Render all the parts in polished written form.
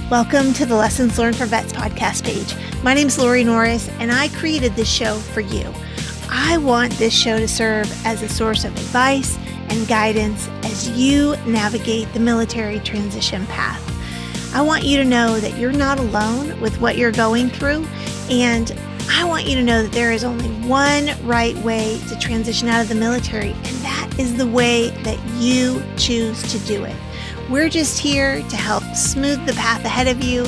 Welcome to the Lessons Learned for Vets podcast page. My name is Lori Norris, and I created this show for you. I want this show to serve as a source of advice and guidance as you navigate the military transition path. I want you to know that you're not alone with what you're going through, and I want you to know that there is only one right way to transition out of the military, and that is the way that you choose to do it. We're just here to help smooth the path ahead of you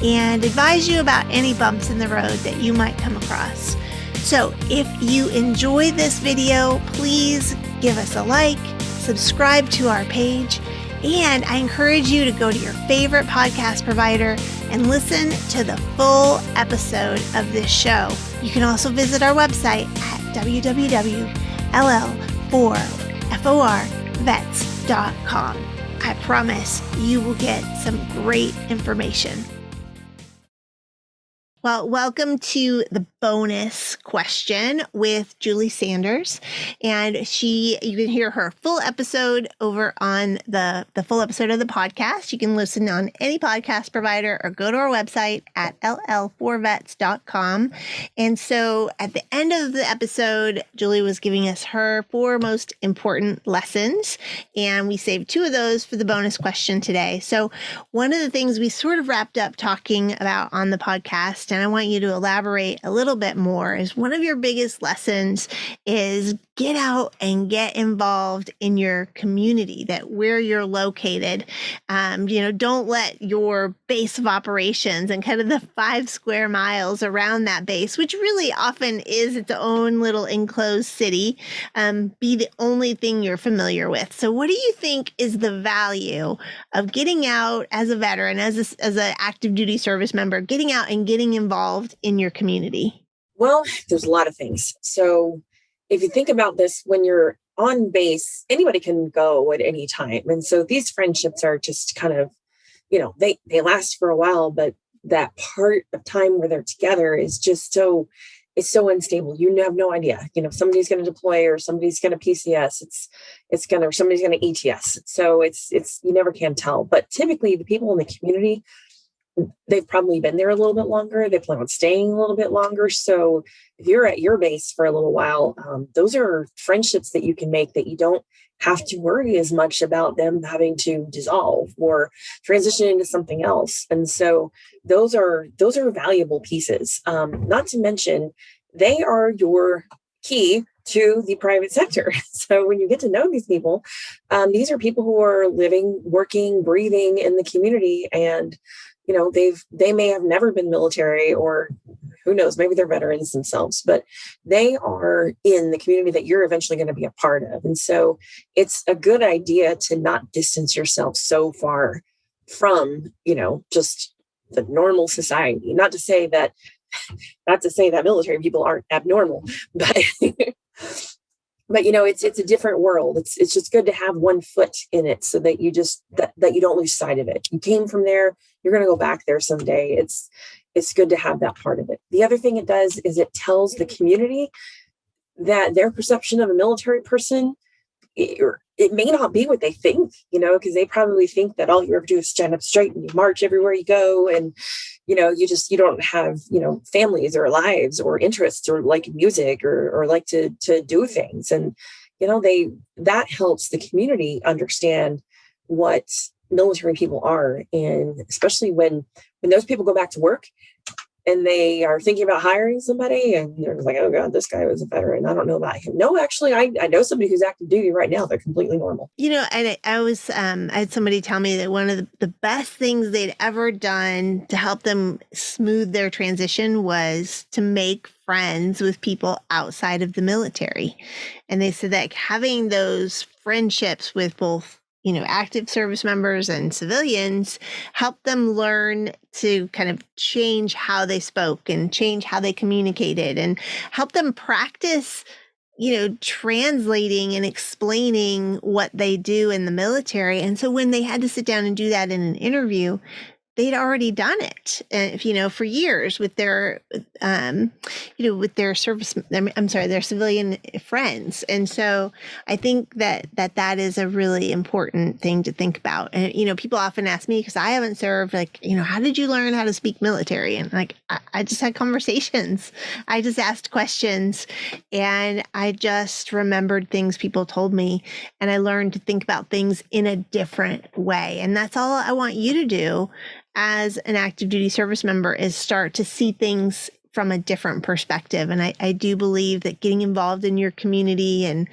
and advise you about any bumps in the road that you might come across. So if you enjoy this video, please give us a like, subscribe to our page, and I encourage you to go to your favorite podcast provider and listen to the full episode of this show. You can also visit our website at www.ll4vets.com. I promise you will get some great information. Well, welcome to the bonus question with Julie Sanders. And you can hear her full episode over on the full episode of the podcast. You can listen on any podcast provider or go to our website at ll4vets.com. And so at the end of the episode, Julie was giving us her 4 most important lessons. And we saved 2 of those for the bonus question today. So one of the things we sort of wrapped up talking about on the podcast, and I want you to elaborate a little bit more, is one of your biggest lessons is get out and get involved in your community, that where you're located. Don't let your base of operations and kind of the 5 square miles around that base, which really often is its own little enclosed city, be the only thing you're familiar with. So what do you think is the value of getting out as a veteran, as an active duty service member, getting out and getting involved in your community? Well, there's a lot of things. So if you think about this, when you're on base, anybody can go at any time. And so these friendships are just kind of, they last for a while, but that part of time where they're together is just it's so unstable. You have no idea, somebody's going to deploy or somebody's going to PCS. Somebody's going to ETS. So it's, you never can tell, but typically the people in the community, they've probably been there a little bit longer. They plan on staying a little bit longer. So if you're at your base for a little while, those are friendships that you can make that you don't have to worry as much about them having to dissolve or transition into something else. And so those are valuable pieces. Not to mention, they are your key to the private sector. So when you get to know these people, these are people who are living, working, breathing in the community, and they may have never been military, or who knows, maybe they're veterans themselves, but they are in the community that you're eventually going to be a part of. And so it's a good idea to not distance yourself so far from, just the normal society. Not to say that military people aren't abnormal, but it's a different world. It's just good to have one foot in it so that you that you don't lose sight of it. You came from there, you're going to go back there someday. It's good to have that part of it. The other thing it does is it tells the community that their perception of a military person, it may not be what they think, because they probably think that all you ever do is stand up straight and you march everywhere you go. And, you don't have, families or lives or interests or like music or like to do things. And, that helps the community understand what military people are. And especially when those people go back to work and they are thinking about hiring somebody and they're like, oh God, this guy was a veteran, I don't know about him. No, actually, I know somebody who's active duty right now. They're completely normal. And I had somebody tell me that one of the best things they'd ever done to help them smooth their transition was to make friends with people outside of the military. And they said that having those friendships with both active service members and civilians help them learn to kind of change how they spoke and change how they communicated, and help them practice, translating and explaining what they do in the military. And so when they had to sit down and do that in an interview, they'd already done it, for years with their, with their their civilian friends. And so I think that is a really important thing to think about. And, people often ask me, because I haven't served, like, how did you learn how to speak military? And like, I just had conversations. I just asked questions, and I just remembered things people told me, and I learned to think about things in a different way. And that's all I want you to do as an active duty service member, is start to see things from a different perspective. And I do believe that getting involved in your community and,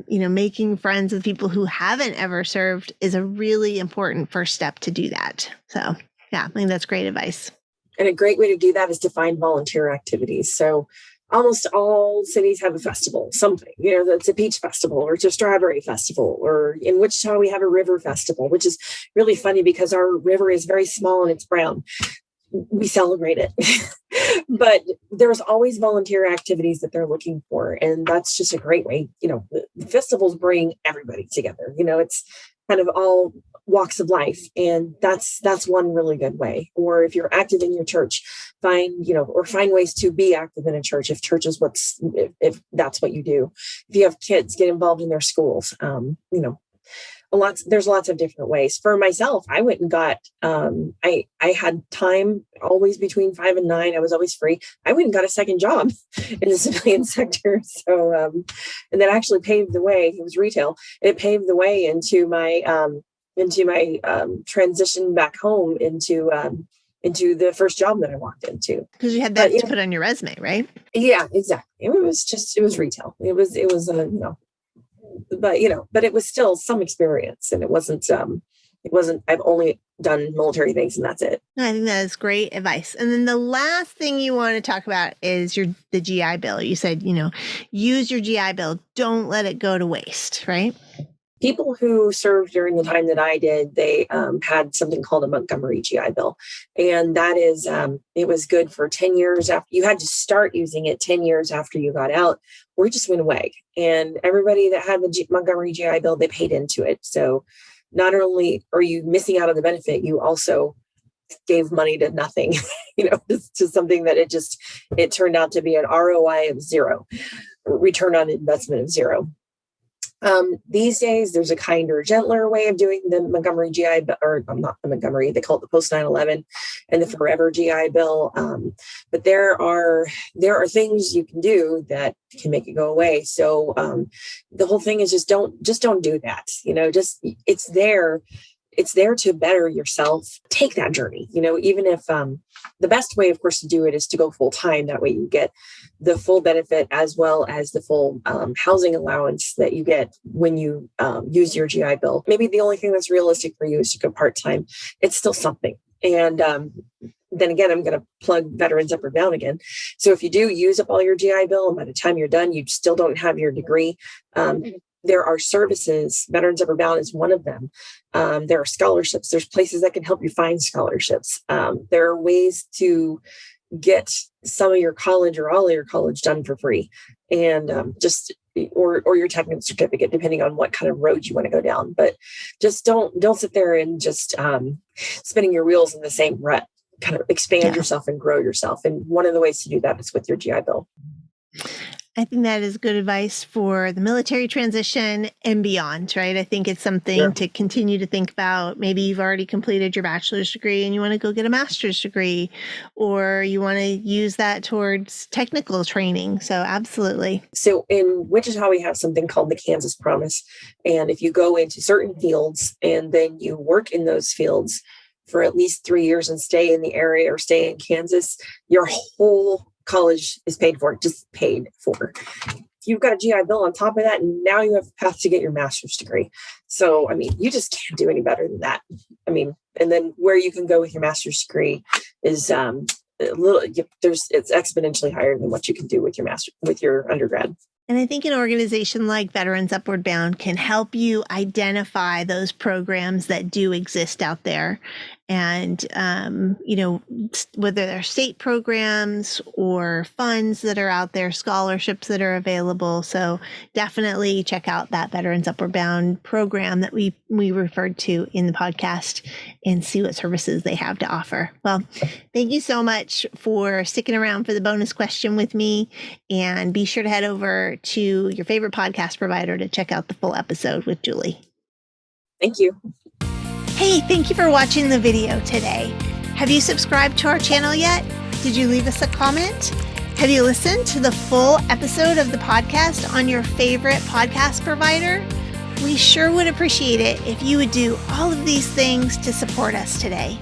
making friends with people who haven't ever served is a really important first step to do that. So yeah, I think that's great advice. And a great way to do that is to find volunteer activities. So almost all cities have a festival, something, it's a peach festival or it's a strawberry festival, or in Wichita, we have a river festival, which is really funny because our river is very small and it's brown. We celebrate it, but there's always volunteer activities that they're looking for. And that's just a great way. The festivals bring everybody together. It's kind of all walks of life. And that's one really good way. Or if you're active in your church, find ways to be active in a church. If church is if that's what you do. If you have kids, get involved in their schools. There's lots of different ways. For myself, I went and got, I had time always between 5 and 9. I was always free. I went and got a second job in the civilian sector. So, and that actually paved the way. It was retail. It paved the way into my transition back home into the first job that I walked into. Because you had that to put on your resume, right? Yeah, exactly. It was retail. It was but it was still some experience, and it wasn't, I've only done military things and that's it. I think that is great advice. And then the last thing you want to talk about is the GI Bill. You said, use your GI Bill. Don't let it go to waste, right? People who served during the time that I did, they had something called a Montgomery GI Bill. And that is, it was good for 10 years after you had to start using it, 10 years after you got out, or it just went away. And everybody that had the Montgomery GI Bill, they paid into it. So not only are you missing out on the benefit, you also gave money to nothing, to something that it turned out to be an ROI of 0, return on investment of 0. These days, there's a kinder, gentler way of doing the Montgomery GI Bill, or not the Montgomery, they call it the post 9/11 and the forever GI Bill. But there are things you can do that can make it go away. So the whole thing is just don't do that. It's there to better yourself. Take that journey, even if the best way, of course, to do it is to go full time. That way you get the full benefit as well as the full housing allowance that you get when you use your GI Bill. Maybe the only thing that's realistic for you is to go part time. It's still something. And then again, I'm going to plug Veterans Up or Down again. So if you do use up all your GI Bill, and by the time you're done, you still don't have your degree. There are services. Veterans Up or Down is one of them. There are scholarships. There's places that can help you find scholarships. There are ways to get some of your college or all of your college done for free, and or your technical certificate, depending on what kind of road you want to go down. But just don't sit there and just spinning your wheels in the same rut. Kind of expand yourself and grow yourself. And one of the ways to do that is with your GI Bill. I think that is good advice for the military transition and beyond, right? I think it's something to continue to think about. Maybe you've already completed your bachelor's degree and you want to go get a master's degree, or you want to use that towards technical training. So absolutely. So in Wichita, we have something called the Kansas Promise. And if you go into certain fields and then you work in those fields for at least 3 years and stay in the area or stay in Kansas, your whole college is paid for, just paid for. You've got a GI Bill on top of that, and now you have a path to get your master's degree. So, you just can't do any better than that. And then where you can go with your master's degree is it's exponentially higher than what you can do with your undergrad. And I think an organization like Veterans Upward Bound can help you identify those programs that do exist out there and, whether they're state programs or funds that are out there, scholarships that are available. So definitely check out that Veterans Upward Bound program that we referred to in the podcast and see what services they have to offer. Well, thank you so much for sticking around for the bonus question with me, and be sure to head over to your favorite podcast provider to check out the full episode with Julie. Thank you. Hey, thank you for watching the video today. Have you subscribed to our channel yet? Did you leave us a comment? Have you listened to the full episode of the podcast on your favorite podcast provider? We sure would appreciate it if you would do all of these things to support us today.